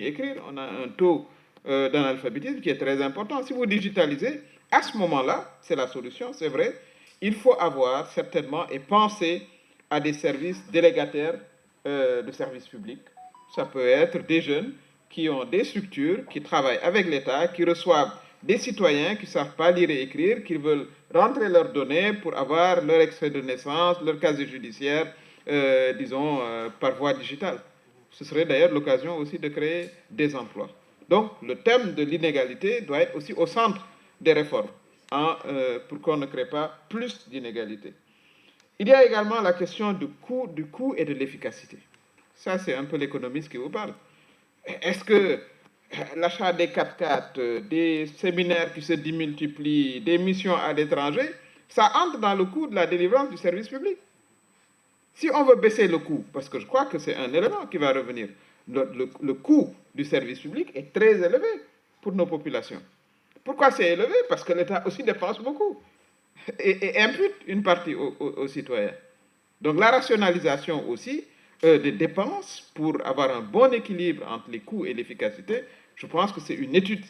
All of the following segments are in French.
ni écrire. On a un taux d'analphabétisme qui est très important. Si vous digitalisez, à ce moment-là, c'est la solution, c'est vrai. Il faut avoir certainement et penser à des services délégataires de services publics. Ça peut être des jeunes qui ont des structures, qui travaillent avec l'État, qui reçoivent des citoyens qui ne savent pas lire et écrire, qui veulent rentrer leurs données pour avoir leur extrait de naissance, leur casier judiciaire, disons, par voie digitale. Ce serait d'ailleurs l'occasion aussi de créer des emplois. Donc, le thème de l'inégalité doit être aussi au centre des réformes, pour qu'on ne crée pas plus d'inégalités. Il y a également la question du coût et de l'efficacité. Ça, c'est un peu l'économiste qui vous parle. Est-ce que l'achat des 4x4, des séminaires qui se démultiplient, des missions à l'étranger, ça entre dans le coût de la délivrance du service public? Si on veut baisser le coût, parce que je crois que c'est un élément qui va revenir, le coût du service public est très élevé pour nos populations. Pourquoi c'est élevé? Parce que l'État aussi dépense beaucoup et impute une partie aux citoyens. Donc la rationalisation aussi des dépenses pour avoir un bon équilibre entre les coûts et l'efficacité, je pense que c'est une étude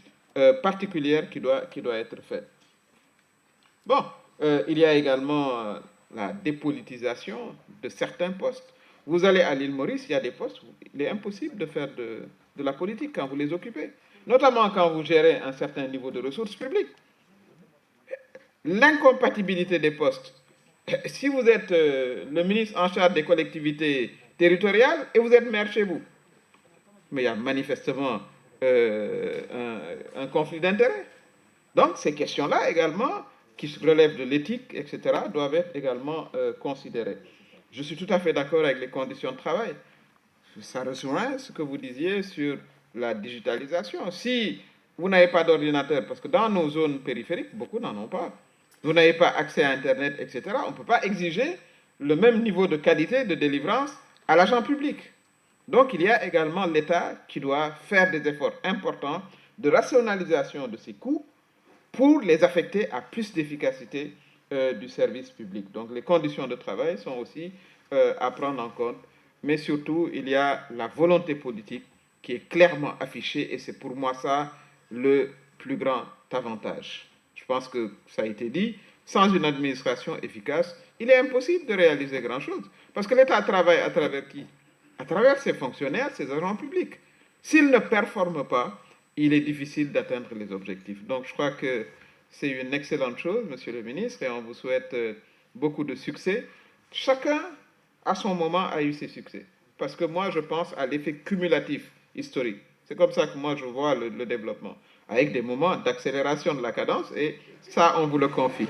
particulière qui doit être faite. Bon, il y a également la dépolitisation de certains postes. Vous allez à l'île Maurice, il y a des postes où il est impossible de faire de la politique quand vous les occupez, notamment quand vous gérez un certain niveau de ressources publiques. L'incompatibilité des postes. Si vous êtes le ministre en charge des collectivités territoriales et vous êtes maire chez vous, mais il y a manifestement un conflit d'intérêts. Donc ces questions-là également, qui relèvent de l'éthique, etc., doivent être également considérées. Je suis tout à fait d'accord avec les conditions de travail. Ça rejoint ce que vous disiez sur la digitalisation. Si vous n'avez pas d'ordinateur, parce que dans nos zones périphériques, beaucoup n'en ont pas, vous n'avez pas accès à Internet, etc., on ne peut pas exiger le même niveau de qualité de délivrance à l'agent public. Donc il y a également l'État qui doit faire des efforts importants de rationalisation de ses coûts pour les affecter à plus d'efficacité du service public. Donc les conditions de travail sont aussi à prendre en compte, mais surtout il y a la volonté politique qui est clairement affichée et c'est pour moi ça le plus grand avantage. Je pense que ça a été dit, sans une administration efficace, il est impossible de réaliser grand-chose. Parce que l'État travaille à travers qui? À travers ses fonctionnaires, ses agents publics. S'ils ne performent pas, il est difficile d'atteindre les objectifs. Donc je crois que c'est une excellente chose, monsieur le ministre, et on vous souhaite beaucoup de succès. Chacun, à son moment, a eu ses succès. Parce que moi, je pense à l'effet cumulatif historique. C'est comme ça que moi, je vois le développement, avec des moments d'accélération de la cadence, et ça, on vous le confie.